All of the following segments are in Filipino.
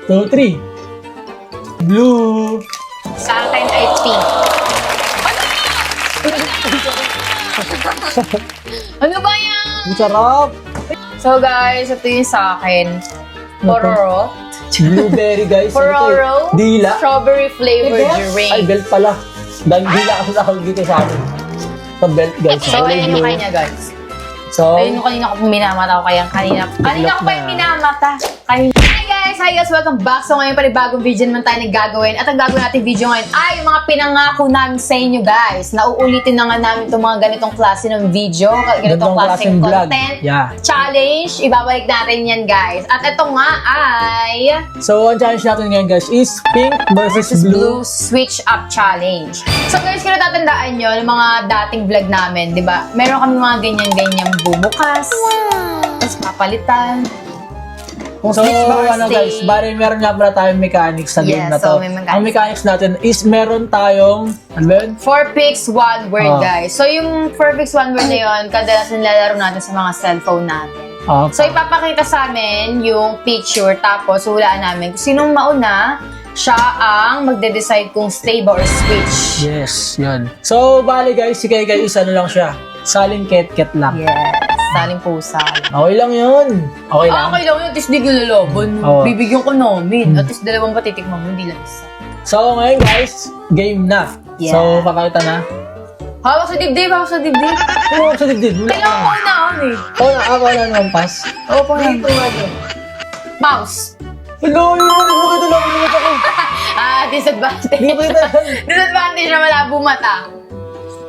2, 3. Blue. Sa akin ay pink. Ano ba yan? Ang sarap. So guys, ito yung sa akin. Ano to? Pororo. Blueberry guys. Pororo. Dila. Strawberry flavored Ay, drink. belt pala. Dahil dila kasi nakawag dito sa amin. Sa belt guys. So, Kulay ayan yung blue. kanya guys. So, Ayun yung kanina ko pong minamata ko kaya kanina ko pa yung minamata. Hi guys! Welcome back! So ngayon panibagong video naman tayo gagawin. At ang gagawin natin video ngayon ay yung mga pinangako namin sa inyo guys. Nauulitin na nga namin itong mga ganitong klase ng video, ganitong klaseng content, yeah. challenge. Ibabalik natin yan guys. At ito nga ay So, ang challenge natin ngayon guys is Pink versus Blue. Blue Switch Up Challenge. So guys, kung natatandaan nyo, yung mga dating vlog namin, di ba? Meron kami mga ganyan-ganyan bumukas. Tapos papalitan. Kung So, switch ba or ano stay. guys, bari meron nga pala tayong mechanics sa game Yes, na to. so may mechanics. Ang mechanics natin is meron tayong, ano ba yun? 4 picks, 1 word, Oh. guys. So, yung 4 picks, 1 word na yun, kadalasan nilalaro natin sa mga cellphone natin. So, ipapakita sa amin yung picture, tapos hulaan namin kung sinong mauna, siya ang magde-decide kung stay ba or switch. Yes, yun. So, bali guys, si Kay is ano lang siya, saling ket-ket lang. Yes, saling pusa. Okay lang yun. Okay lang. Okay lang yun, at least di nilalaban. Oo. Bibigyan ko namin. At least dalawang patitikman mo, hindi lang isa. So, ngayon guys, game na. Yeah. So, papakita na. Hawak sa dibdib, hawak sa dibdib. Ano sa dibdid? Kailangan ko na ako eh. Oh, ako na naman pass. Opo na. Mouse. Hello, yun. Hindi mo kita lang. Hindi mo ako. Disadvantage. Hindi mo kita. Disadvantage na malabo mata.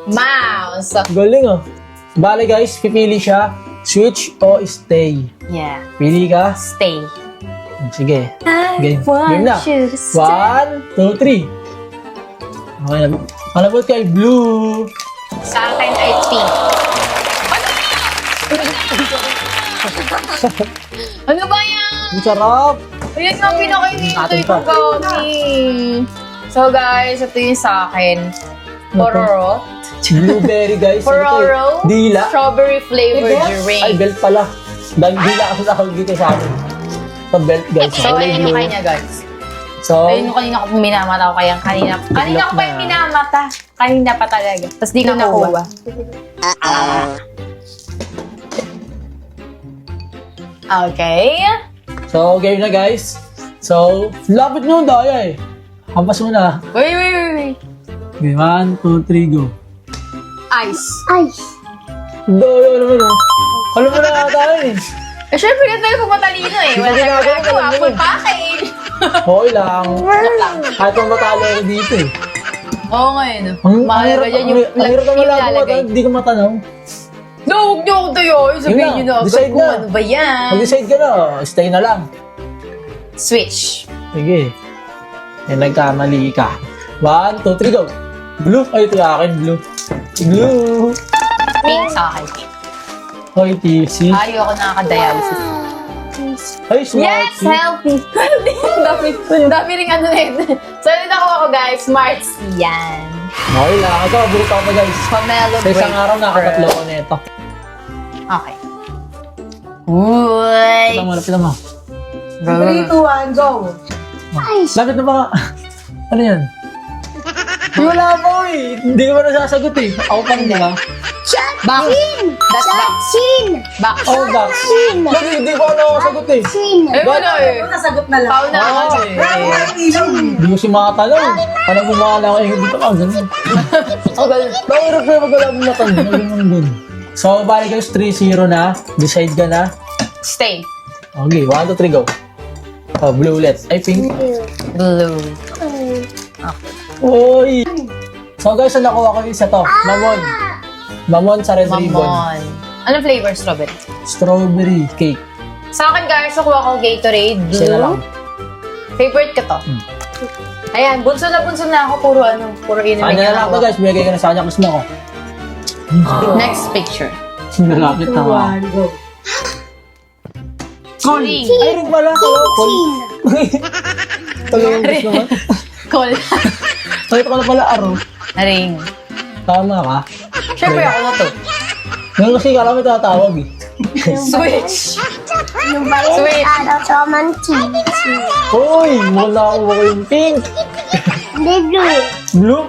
Mouse. Galing oh. Bale guys, pipili siya, switch o stay. Yeah. Pili ka. Stay. Sige. Game. Game na. 1, 2, 3. Okay na. Malabot kay Blue. Sa akin ay pink. Ano ba yan? Ang sarap. Ayan nga pinakainintay Atin ko pa. kami. So guys, ito yung sa akin. Pororo. Blueberry guys. Pororo. Dila. Strawberry flavored Ay, drink. belt pala. Dahil dila kasi nakawag dito sa amin. Sa belt guys. So, Kulay ayan yung blue. kanya guys. So, Ayun yung kanina ko pong minamata ko kaya kanina ko pa yung minamata. Kanina pa talaga. Tapos di ko nakuha. Okay. so game na guys. So, lapit mo daya eh. Hampas mo na. Wait. Okay, 1, 2, 3, go. Ice. Daya naman oh. Alam mo na tayo eh. Eh, syempre, ganito yung matalino eh. Wala Hindi tayong ginagawa, magagawa. alam mo Full eh. package. Okay lang. Kahit ang matalo ako dito eh. Oo nga yun. Ang Mahalaga dyan yung ang hirap naman lang lalagay. hindi ka matanaw. No, huwag niyo ako tayo. Sabihin niyo na agad decide kung na. ano ba yan. Mag-decide ka na, stay na lang. Switch. Sige. Yan, nagkamali ka. 1, 2, 3, go. Blue. Ay, ito yung akin, blue. Blue. Pink sa akin. Hoy, TC. Ayoko nakaka-dialysis. Ay, smart. Yes, healthy. Dami rin ano na yun. So, yun ako guys. Smart yan. Okay lang. Ito, burot ako pa guys. Pomelo Sa isang araw, nakatatlo ko na ito. Okay. Uy. Ito, malapit naman. 3, 2, 1, go! Lapit na ba? Ano yan? Wala pa eh. Hindi ko pa nasasagot eh. Ako pa rin ba? Vaccine! That's Vaccine! Back. Oh, back. Bakit hindi ko nasagot eh? Vaccine! Eh, wala eh. Nasagot na lang. Pao na ako eh. Hindi ko si makatanong. Parang bumaka lang kayo dito ka. Ganun. Bakit pa wala mong natanong? Ganun. So, bali guys, 3-0 na. Decide ka na. Stay. Okay, 1, 2, 3, go. Oh, blue ulit. Ay, pink. Blue. Uy! So guys, ang nakuha ko isa to. Mamon. Mamon sa red ribbon. Mamon. Anong flavor? Strawberry. Strawberry cake. Sa akin guys, nakuha ko Gatorade. Isa na lang. Blue. Favorite ko to. Ayan, bunso na ako. Puro inumin Ano na lang ako guys, bigay ka na sa kanya. Gusto mo ko. Next picture. Sinalapit na ako. 1, go! String. Ay, rin pala. Call. Talagang gusto mo. Call. Nakita ko na pala araw. Ring. Tama ka. Siyempre ako na to. Ngayon kasi kala mo tatawag eh. Switch. Yung ba yun? Sweet. Ano, Toman Tea. Uy! Uy, wala ako ba yung pink? Hindi blue. Blue?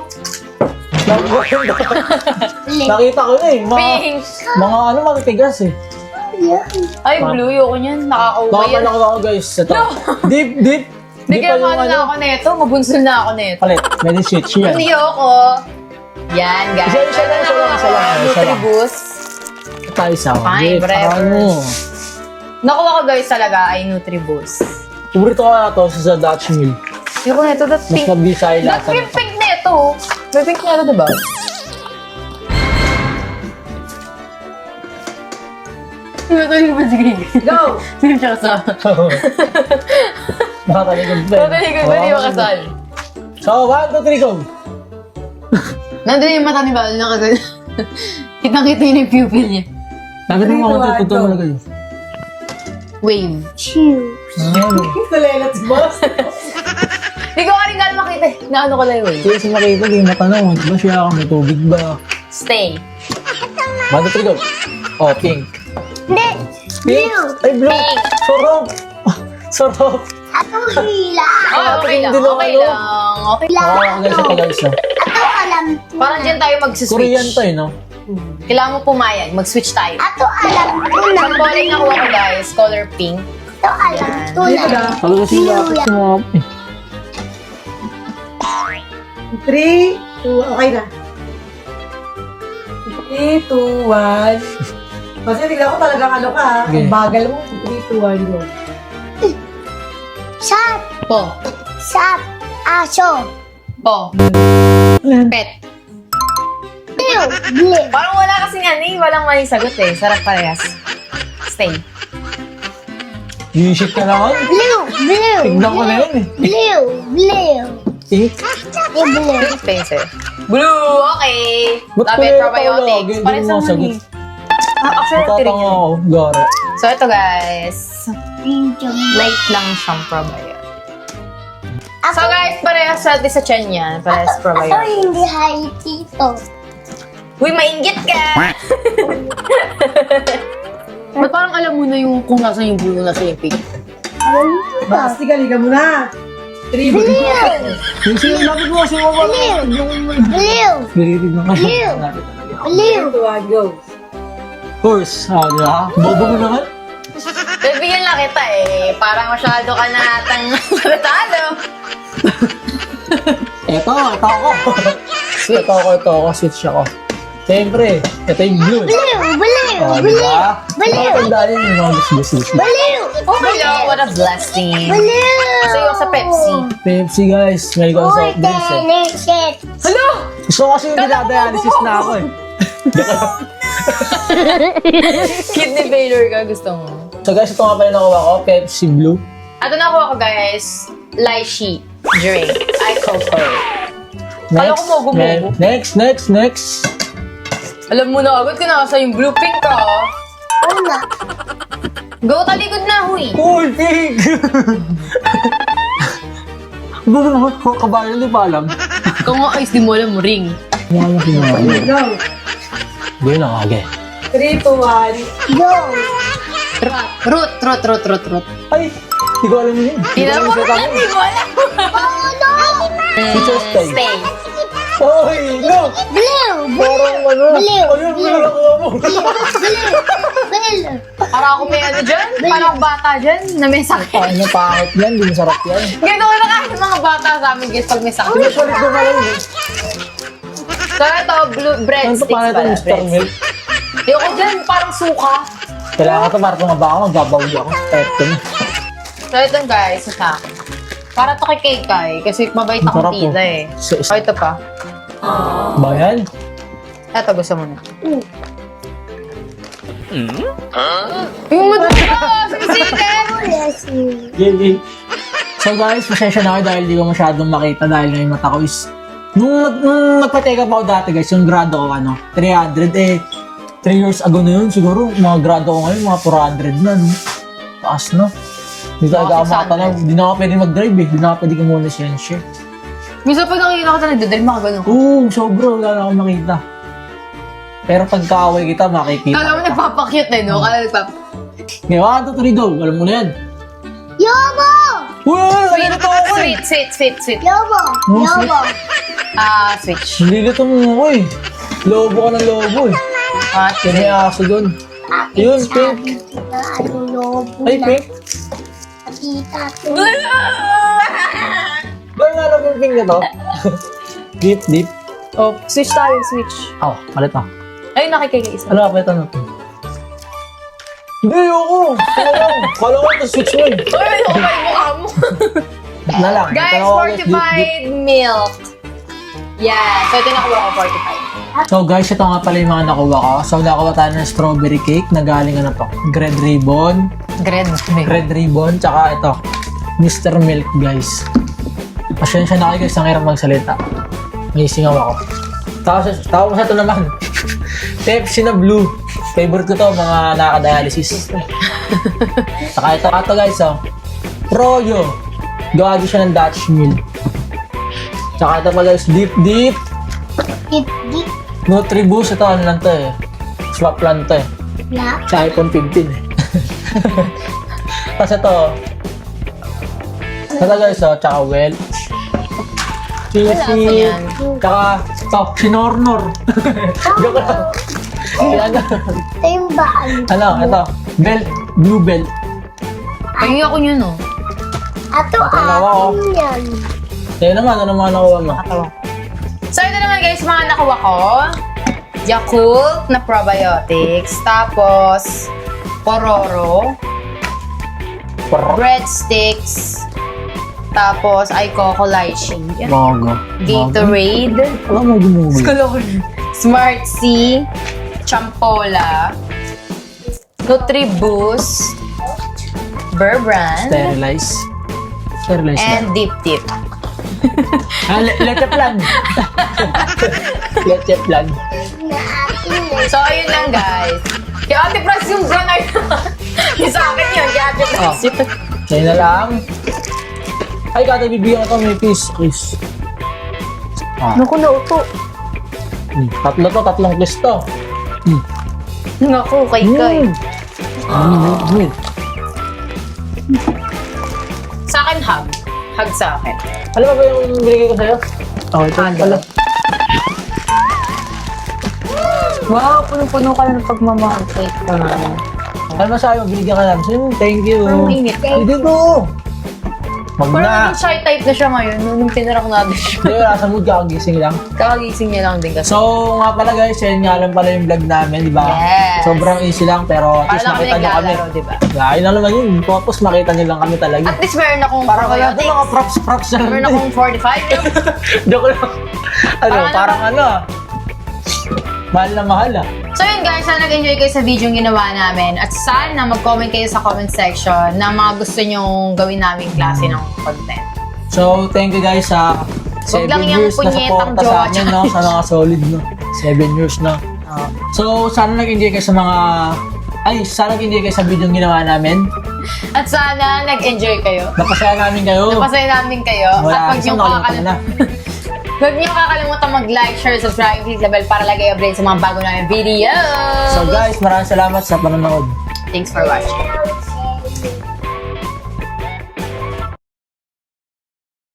Nakita ko na eh. Pink. Mga ano, matitigas eh. Ay, blue. Yoko niyan. Nakakauwa yan. Nakapalaki ako guys. Ito. Deep. Hindi kaya ano na ako neto. Mabunsol na ako neto. Palit. May switch yan. Hindi ako. Yan, guys. Isa lang. Nutribus. Tayo sa Fine, whatever. Ano? Nakuha ko guys talaga ay Nutribus. Paborito ko na to sa Dutch Mill. Yoko neto, that Mas pink. mabisa yung That lasa pink nito. pink neto. May pink neto, diba? Tinatalig ba si Gigi? Go! Hindi siya kasama. Nakatalikod pa. Tinatalig ba di makasal? So, 1, 2, 3, go! Nandun yung mata ni Val na kasi kitang-kita yun yung pupil niya. Sabi mo mga Three, two, tututo one, mo na kayo. Wave. Chew. Ano? Nalelat si boss. Hindi ko rin gano'n makita eh. Naano ko lang yung wave. Sige, sa makita, di matanong. Ba siya ako, may tubig ba? Stay. 1, 2, 3, go! Oh, pink. Hindi. Pink? Blue. Ay, blue! Pink. Sarap! Sarap! Ato hila. Oh, okay lang. Hindi lang Okay ano. lang. Okay lang. Ako guys, ito guys. No? Ato alam. Parang dyan tayo mag-switch. Korean to eh, no? Kailangan mo pumayag. Mag-switch tayo. Ato alam. Tuna. Ang color na kuha ko guys, color pink. Ato alam. Tuna. Sabi ko sila ako sa mga... Eh. 3, 2, okay na. 3, 2, 1. Kasi tignan ko talagang ano ka ha. Okay. Ang bagal mo. 3, 2, 1, go. Shot! Po. Shot! Aso! Po. Pet. Blue! Blue! Parang wala kasing ano eh. Walang maling sagot eh. Sarap parehas. Stay. Visit ka naman. Blue! Blue! Tignan ko na yun eh. Blue! Blue! Pink? Blue! Spencer. Blue! Okay. Ba't Love it, kulay probiotics. ka Pares lagi? Hindi mo naman masagot. eh. Actually, ito rin Matatanga yun. ako. Gara. So, ito guys. Light lang siyang probiotic. So guys, parehas sa sa chan yan. Parehas Ako probiotic. hindi high tito. Uy, mainggit ka! Ba't parang alam mo na yung kung nasa yung blue, nasa yung pink? Basti, galiga mo na. 3, Blue! Yung sila, lapit mo kasi mo ba? Blue! Narinig mo kasi. Blue! Lapit talaga. Blue! 2, 1, go. Horse. Ah, di ba? Bobo mo naman. Bibigyan lang kita eh. Parang masyado ka na atang natalo. Ito ako. Ito ako. Switch ako. Siyempre, ito yung blue. Blue! Blue! Oh, di Blue! ba? Blue! Matandaan yun yung mga gusto. Blue! Oh my God, what a blessing. Blue! Kasi yung sa Pepsi. Pepsi guys, may ko sa Uy, soft drinks eh. delicate! Hello! Gusto ko kasi yung dinadialysis na ako eh. Kidney failure ka, gusto mo. So guys, ito nga pala nakuha ko, Pepsi Blue. At nakuha ko guys, lychee drink. Ay, cocoa. Kala ko mogo-mogo. Next. Alam mo na agad ka nasa yung blue pink ka. Una! Go, talikod na, huy. Cool pink! Bago naman, kabayo hindi pa alam. Ikaw nga ayos, di mo alam mo ring. Mga kinuha. Go. Hindi na kage. 3, 2, 1. Go! Root. Ay, hindi ko alam yun. Hindi mo alam, di mo alam. Future stay. Stay. Oy, look! Blue! Parang ano? Blue! Ayun, may nakuha mo. Blue! Parang ako may ano dyan, parang bata dyan, na may sakit. Ano, pangit yan, hindi masarap yan. Gano'n na kahit mga bata sa amin guys pag may sakit. Pinapalit ko nga lang eh. So ito, blue Ano breadsticks to, pangit pala. yung Star Milk? Ayoko dyan, parang suka. Kailangan ko para tumaba ako, magbabawi ako. Eto na. So ito guys, sa akin. Para to kay Kay, kasi mabait akong Sarap po. tita eh. So, O ito pa. bayan? Ito, gusto mo na. Yung madura! Sisitin! Yes, Yay. So guys, pasensya na kayo dahil di ko masyadong makita dahil na yung mata ko is... Nung nagpa-take up ako dati guys, yung grado ko 300 eh. 3 years ago na yun, siguro mga grado ko ngayon, mga 400 na, no? Taas na. Hindi talaga ako 600. makatalaw. Hindi na ako pwede mag-drive eh. Hindi na ako pwede kumuha ng siyensya. Minsan pag nakikita ko na nagdadal, makagano ko. Oo, sobra. Wala na akong makita. Pero pag kaaway kita, makikita. Kala mo nagpapakyut eh, no? Kala nagpap... Okay, 1, 2, 3, go. Alam mo na yan. Yobo! Uy, nalilito ako eh. Sweet. Lobo. Oh, Lobo. Switch. Nalilito mo ako eh. Lobo ka ng lobo eh. Yan may aso doon. Yun, pink. Ano lobo Ay, na. pink. Kita to. Ba nga lang yung pink na to? Deep. Oh, switch tayo, switch. Oh, palit na. Ay, nakikikaisa. Ano ka palit na to? Hindi, ako. Kala ko ito switch mo eh. Ay, okay, mukha mo. Na lang. Guys, Ito na ako, deep. fortified milk. Yeah, so ito nakuha ko, fortified. So guys, ito nga pala yung mga nakuha ko. So nakuha tayo ng strawberry cake na galing ano to? Red Ribbon. Red Ribbon, tsaka ito. Mr. Milk guys. Pasensya na kayo guys, ang hirap magsalita. May singaw ako. Tapos ito naman. Pepsi na blue. Favorite ko to, mga nakaka-dialysis. Saka ito guys, oh. Froyo. Gawa din siya ng Dutch Mill. Tsaka ito pa guys, Deep. Dik. Nutriboost, ito ano lang to eh. Swap lang to eh. La. Sa iPhone 15 eh. Tapos ito guys, oh, tsaka Welch. Sisi. yan? Tsaka, ito, Sinornor. Joke lang. Ano? Ito yung baan. Ano, ito. Belt. Blue belt. Pagiging ako nyo, no? Ato Dalawa, oh. akin yan. Sa'yo naman, ano mga nakuha mo? So, ito naman guys, mga nakuha ko. Yakult na probiotics. Tapos, Pororo. Breadsticks. Tapos, ay Coco Lychee. Bago. Gatorade. Wala mo gumuwi. Smart C. Champola. Nutriboost. Burbrand. Sterilize. Sterilize na. And Dip Dip. Leche plan. Leche plan. Na akin yan. So, ayun lang guys. Kaya Ate Pras yung brand ay yung sa akin yun. Kaya Ate Pras yun. Sa'yo na lang. Ay, kada bibigyan ko may piece. Kiss. Naku, nauto. Tatlong kiss to. Naku, kay. Sa akin, hug. Hug sa akin. Alam mo ba yung binigay ko sa'yo? Oh, ito Ano? pala. Wow, punong-puno ka ng pagmamahal. Cake naman. Alam mo sa'yo, binigyan ka namin. Sa'yo, thank you. Parang init. Hindi ko. Wag Parang na. naging shy type na siya ngayon. Nung pinarak natin siya. Hindi, nasa mood ka, kagising lang. Kakagising niya lang din kasi. So, nga pala guys, yan nga lang pala yung vlog namin, di ba? Yes. Sobrang easy lang, pero at Para least lang kami makita nyo kami. naglalaro, di ba? Yeah, yun na naman yun. Tapos makita nyo lang kami talaga. At least meron akong Parang wala ito mga probiotics. props na lang. Meron akong 45 yun. Joke lang. Ano, Parang parang ano ah. Mahal na mahal ah. So yun guys, sana nag-enjoy kayo sa video yung ginawa namin. At sana mag-comment kayo sa comment section ng mga gusto nyong gawin naming klase ng content. So, thank you guys sa 7 lang yung years na punyetang supporta sa jowa, amin, no? Sa mga solid, no? 7 years na. So, sana nag-enjoy kayo sa mga... Ay, sana nag-enjoy kayo sa video yung ginawa namin. At sana nag-enjoy kayo. Napasaya namin kayo. Napasaya namin kayo. At Wala, huwag isang niyong nakalimutan na. huwag niyong kakalimutan mag-like, share, subscribe, click the bell para lagi update sa mga bago namin videos. So guys, maraming salamat sa panonood. Thanks for watching.